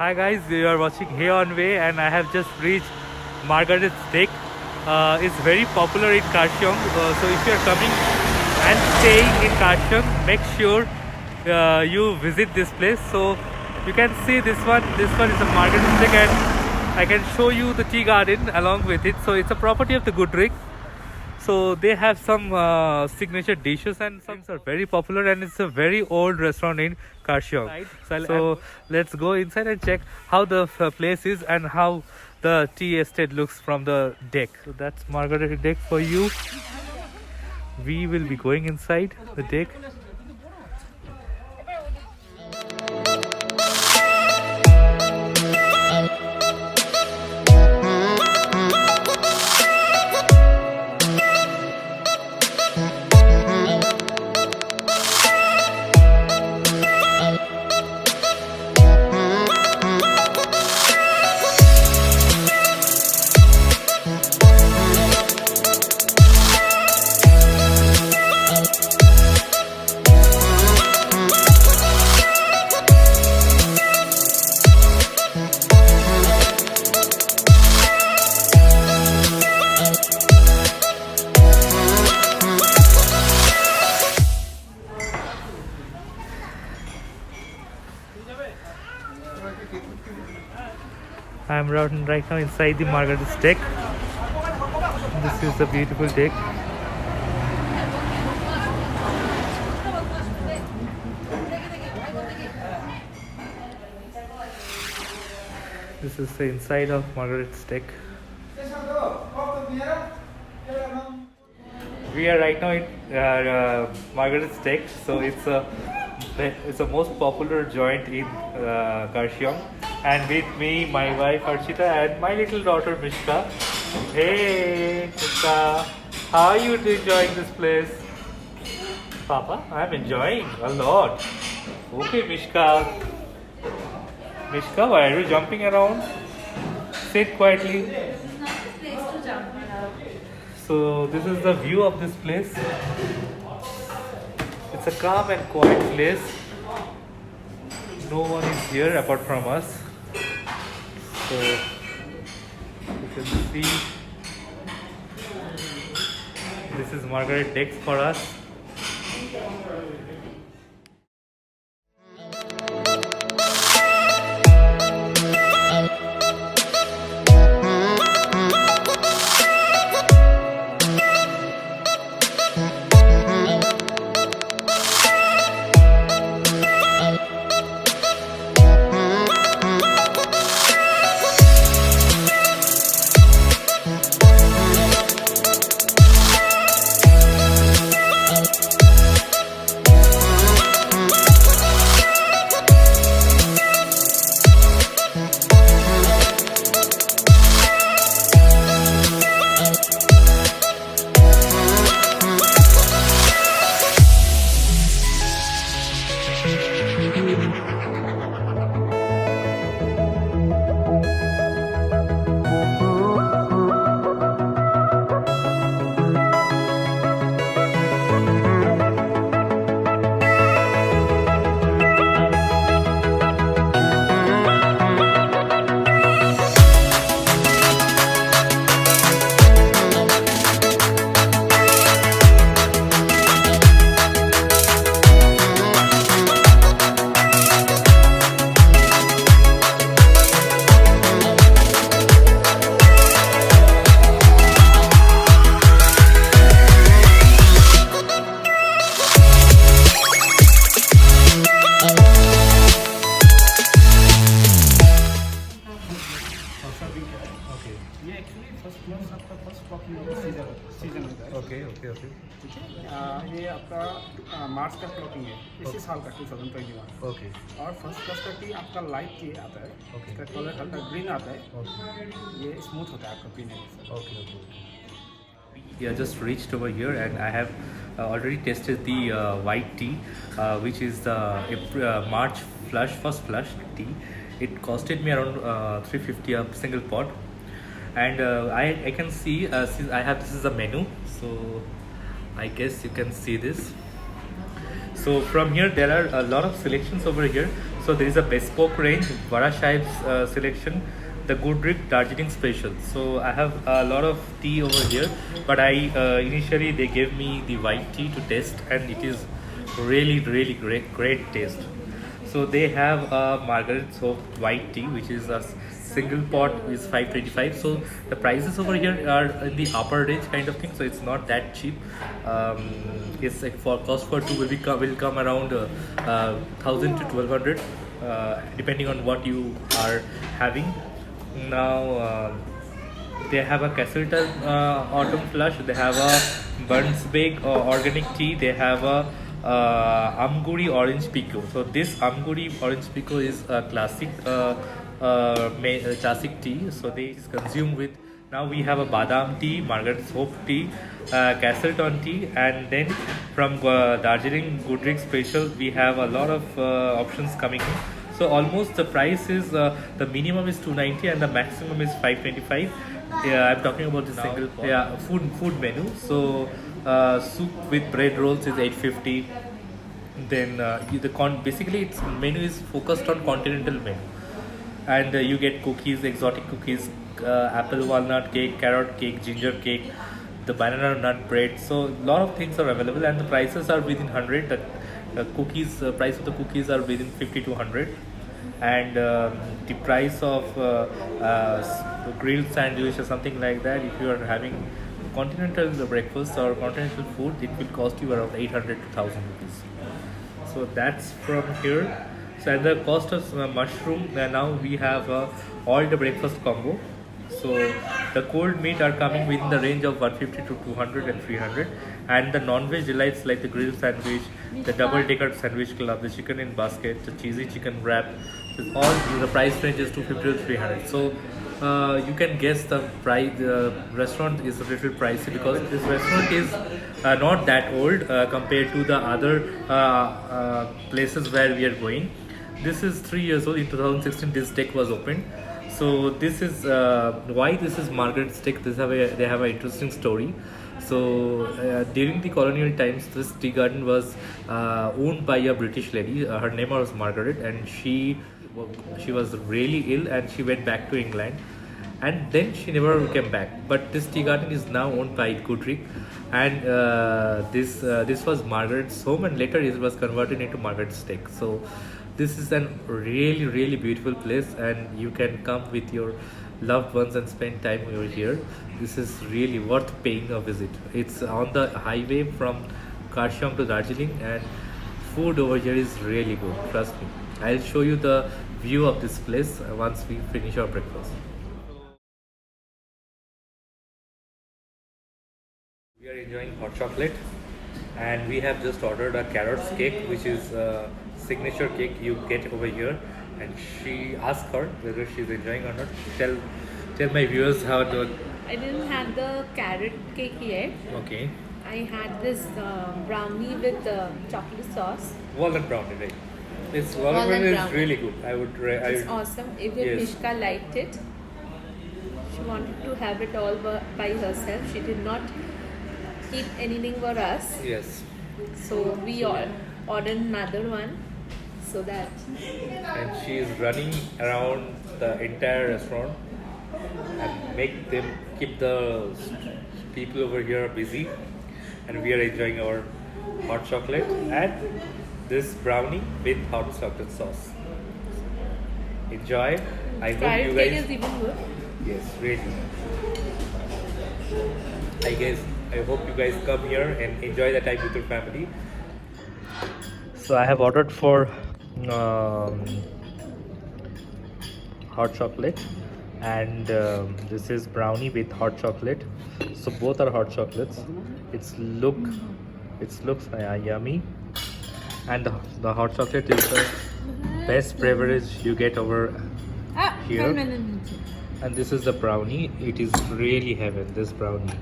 Hi guys, you are watching Hey On Way and I have just reached Margaret's Deck. It's very popular in Karshiong. So if you are coming and staying in Karshiong, make sure you visit this place. So you can see this one. This one is a Margaret's Deck and I can show you the tea garden along with it. So it's a property of the Goodrick. So they have some signature dishes and some are very popular and it's a very old restaurant in Karshiong. So let's go inside and check how the place is and how the tea estate looks from the deck. So that's Margaret Deck for you. We will be going inside the deck. I'm right now inside the Margaret's Deck. This is the beautiful deck. This is the inside of Margaret's Deck. We are right now in Margaret's Deck. So it's a most popular joint in Karshiong. And with me, my wife Archita and my little daughter Mishka. Hey Mishka, how are you enjoying this place? Papa, I'm enjoying a lot. Okay Mishka. Mishka, why are you jumping around? Sit quietly. So this is the view of this place. It's a calm and quiet place. No one is here apart from us. So you can see this is Margaret Deck for us. Okay okay okay ठीक है। ये आपका मार्च का clocking है, इसी साल का 2021। Okay. और फर्स्ट क्लास का टी आपका लाइट टी आता है। ओके। इसका कलर हल्का ग्रीन आता है। ओके। ये स्मूथ होता है आपका पीने में। Okay okay. We are just reached over here and I have already tasted the white tea, which is the March first flush tea. It costed me around 350 a single pot, and I can see since I have, this is a menu, so I guess you can see this. So from here there are a lot of selections over here. So there is a bespoke range, Vara Sahib's selection, the Goodrick Darjeeling Special. So I have a lot of tea over here, but I initially they gave me the white tea to test, and it is really great taste. So they have a Margaret Soap white tea, which is a single pot is 525. So the prices over here are in the upper range kind of thing. So it's not that cheap. It's like for cost for two will come around 1000 to 1200, depending on what you are having. Now they have a Castleton autumn flush. They have a Burnsbake organic tea. They have a Amguri orange pico. So this Amguri orange pico is a classic classic tea. So they is consumed with. Now we have a Badam tea, Margaret Soap tea, Castleton tea, and then from Darjeeling Goodrick Special we have a lot of options coming in. So almost the price is the minimum is 290 and the maximum is 525. Yeah, I'm talking about the single food menu. So soup with bread rolls is 850. Then basically its menu is focused on continental menu, and you get cookies, exotic cookies, apple walnut cake, carrot cake, ginger cake, the banana nut bread. So a lot of things are available, and the prices are within 100. The cookies price of the cookies are within 50 to 100, and the price of grilled sandwich or something like that, if you are having continental breakfast or continental food, it will cost you around 800 to 1000 rupees. So that's from here. So at the cost of mushroom, now we have all the breakfast combo. So the cold meat are coming within the range of 150 to 200 and 300, and the non-veg delights like the grilled sandwich, the double-decker sandwich club, the chicken in basket, the cheesy chicken wrap, all the price range is 250 to 300. So you can guess the price. The restaurant is a little pricey because this restaurant is not that old compared to the other places where we are going. This is 3 years old. In 2016 this deck was opened. So this is why this is Margaret's Steak. They have an interesting story. So during the colonial times, this tea garden was owned by a British lady. Her name was Margaret, and she was really ill, and she went back to England, and then she never came back. But this tea garden is now owned by Goodrick, and this was Margaret's home, and later it was converted into Margaret's Steak. So this is a really beautiful place, and you can come with your loved ones and spend time over here. This is really worth paying a visit. It's on the highway from Karshiang to Darjeeling, and food over here is really good, trust me. I'll show you the view of this place once we finish our breakfast. We are enjoying hot chocolate, and we have just ordered a carrots cake, which is signature cake you get over here. And she asked her whether she's enjoying or not. Tell my viewers how it was. I didn't have the carrot cake yet. Okay. I had this brownie with chocolate sauce. Walnut brownie, right? This Walnut walnut is brownie. really good. It's awesome. Even Yes. Mishka liked it. She wanted to have it all by herself. She did not keep anything for us. Yes. So we all ordered another one. So that. And she is running around the entire restaurant and keep the people over here busy. And we are enjoying our hot chocolate and this brownie with hot chocolate sauce. Enjoy. I hope Carrot you cake guys. is even good. Yes, really. I hope you guys come here and enjoy the time with your family. So I have ordered for hot chocolate, and this is brownie with hot chocolate. So both are hot chocolates. It looks yummy, and the hot chocolate is the best beverage you get over here. And this is the brownie. It is really heaven, this brownie.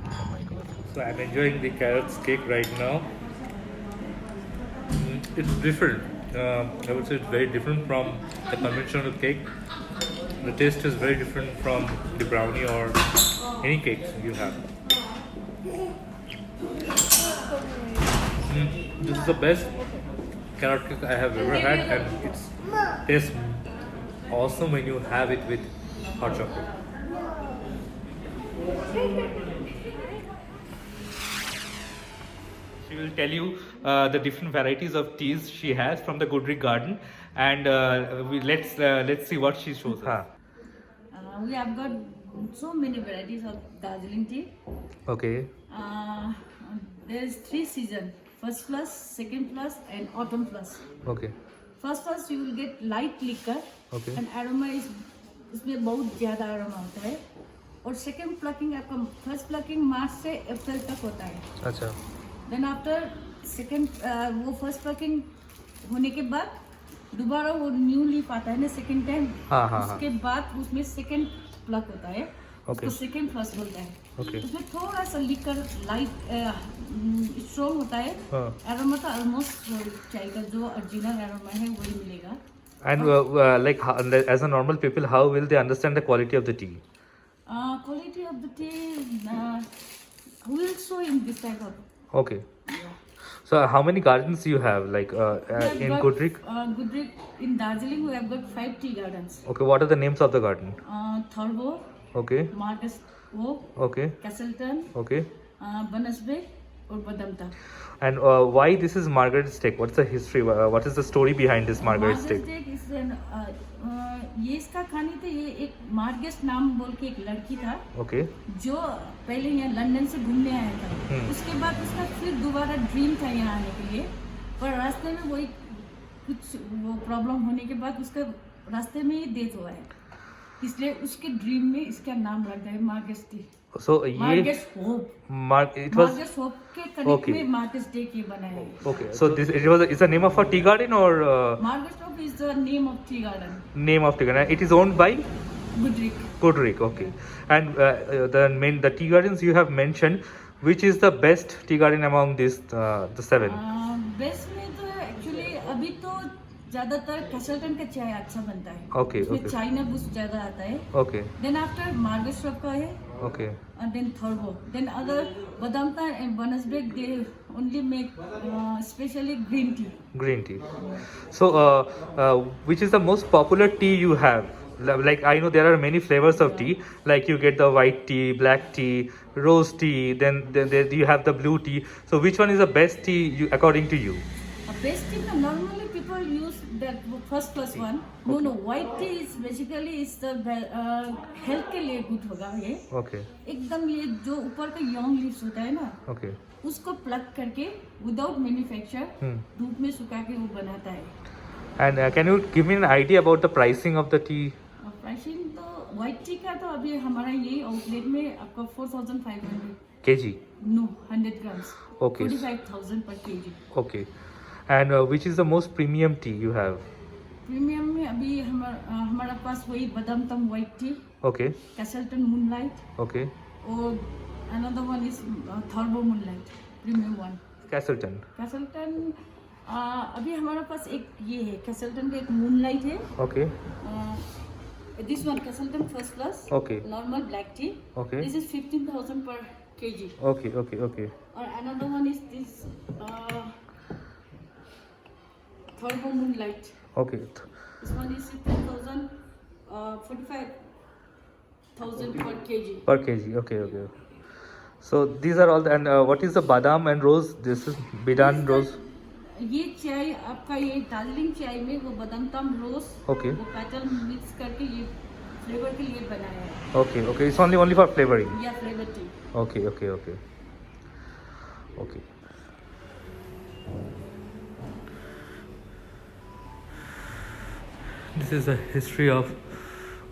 Oh my god. So I'm enjoying the carrots cake right now. It's different. I would say it's very different from the conventional cake. The taste is very different from the brownie or any cakes you have. This is the best carrot cake I have ever had, and it's tastes awesome when you have it with hot chocolate. She will tell you the different varieties of teas she has from the Goodrick garden, and let's see what she shows us. We have got so many varieties of Darjeeling tea. Okay. There is 3 seasons: first plus, second plus, and autumn plus. Okay. First plus you will get light liquor, Okay. and aroma is इसमें बहुत ज़्यादा aroma होता है. और second plucking आपका first plucking मार्च से अप्रैल तक होता है. अच्छा. Then after second वो first plucking होने के बाद दोबारा वो न्यू लीफ आता है ना सेकंड टाइम. हाँ, हाँ, उसके बाद उसमें सेकंड प्लक होता है. Okay. उसको सेकंड फ्लश बोलते हैं. Okay. उसमें थोड़ा सा लिकर लाइट स्ट्रॉन्ग होता है. हाँ. एरोमा तो ऑलमोस्ट चाय का जो ओरिजिनल एरोमा है वही मिलेगा. And like as a normal people, how will they understand the quality of the tea? Quality of the tea will show in this type of. Okay. So how many gardens you have, like in Goodrick? Goodrick in Darjeeling we have got 5 tea gardens. Okay. What are the names of the garden? Thorbo, Okay. Marcus Oak, Okay. Castleton, Okay. Banasbek और बदमता. And why this is Margaret Steak? What's the history? What is the story behind this Margaret Steak? ये इसका खानी थी. ये एक मार्गेस्ट नाम बोल के एक लड़की था Okay. जो पहले यहाँ लंदन से घूमने आया था. उसके बाद उसका फिर दोबारा ड्रीम था यहाँ आने के लिए, पर रास्ते में वही कुछ वो प्रॉब्लम होने के बाद उसका रास्ते में ही डेथ हुआ है. इसलिए उसके ड्रीम में इसका नाम रख गया मार्गेस्ट टी. So ये मार्गेस्ट होप. it was मार्गेस्ट होप के कनेक्ट Okay. में मार्गेस्ट डे की बनाया है. okay. So this is the name of a tea garden or Margate Hope is the name of tea garden. name of tea garden? It is owned by Goodrick. Goodrick. Okay. And the tea gardens you have mentioned, which is the best tea garden among these the 7? Best में तो actually अभी तो ज्यादातर कैसल्टन का चाय अच्छा बनता है. Okay, उसमें okay. चाइना बुश ज्यादा आता है. Okay. Then after Margaret's Hope का है. Okay. Then Thurbo. Then other Badamtam and बनसबेक they only make specially green tea. Green tea. So which is the most popular tea you have? Like I know there are many flavors of tea. Like you get the white tea, black tea, rose tea. Then you have the blue tea. So which one is the best tea according to you? Best tea का normally people use that first plus one. No white tea is basically is the health के लिए good होगा. ये Okay. एकदम ये जो ऊपर का यंग लीव्स होता है ना Okay. उसको प्लग करके विदाउट मैन्युफैक्चर धूप में सुखा के वो बनाता है. And can you give me an idea about the pricing of the tea? और प्राइसिंग तो व्हाइट टी का तो अभी हमारा यही आउटलेट में आपका 4500. kg? No 100 grams. Okay. 45,000 पर KG. Okay. And which is the most premium tea you have? Premium में अभी हमारा पास वही Badamtam white tea, Okay. Castleton moonlight Okay. और another one is Thurbo moonlight premium one. Castleton. Castleton अभी हमारे पास एक ये है कैसल्टन का एक मूनलाइट है. Okay. This one Castleton first class Okay. Normal black tea. Okay. This is 15,000 per KG. Okay. Okay. Okay. और another one is this Thurbo moonlight. Okay. This one is 16,000, 45,000 per kg. Per kg. Okay. Okay. So these are all and what is the badam and rose? This is bidan rose. ये चाय आपका ये दार्जिलिंग चाय में वो बादाम तम रोज Okay. वो पैटर्न मिक्स करके ये फ्लेवर के लिए बनाया है. Okay. Okay. It's only for flavoring. या flavour T. Okay. Okay. Okay. Okay. This is the history of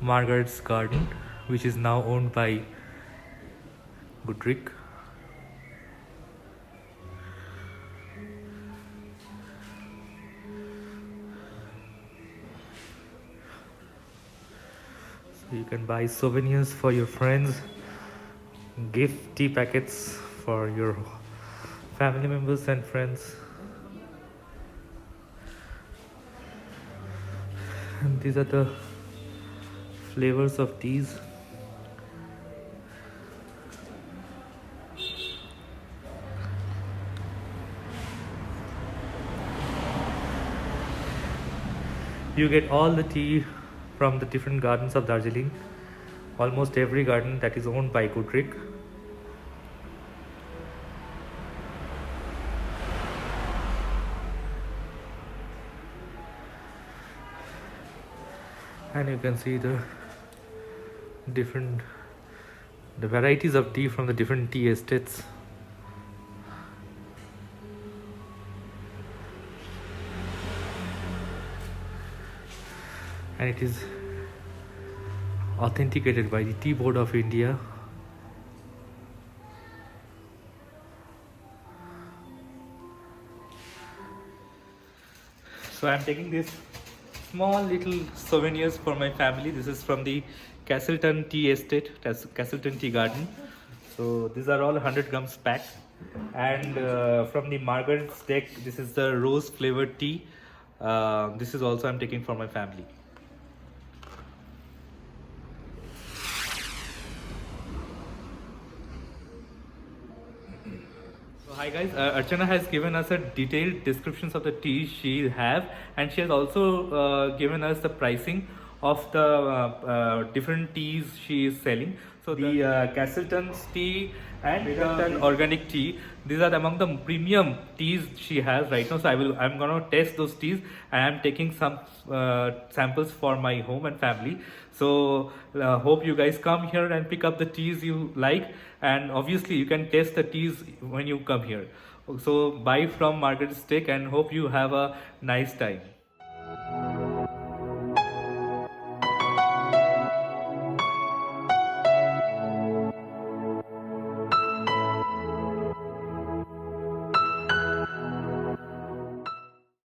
Margaret's Garden, which is now owned by Goodrick. So you can buy souvenirs for your friends, gift tea packets for your family members and friends. And these are the flavors of teas. You get all the tea from the different gardens of Darjeeling. Almost every garden that is owned by Goodrick. And you can see the varieties of tea from the different tea estates. And it is authenticated by the Tea Board of India. So I'm taking this small little souvenirs for my family. This is from the Castleton Tea Estate, Castleton Tea Garden. So these are all 100 grams pack. And from the Margaret's Deck, this is the rose flavored tea. This is also I'm taking for my family. So hi guys, Archana has given us a detailed descriptions of the teas she have, and she has also given us the pricing of the different teas she is selling. So the Castleton's tea and Castleton organic tea, these are among the premium teas she has right now. So I'm gonna test those teas, and I'm taking some samples for my home and family. So hope you guys come here and pick up the teas you like, and obviously you can taste the teas when you come here. So bye from Margaret's Deck, and hope you have a nice time.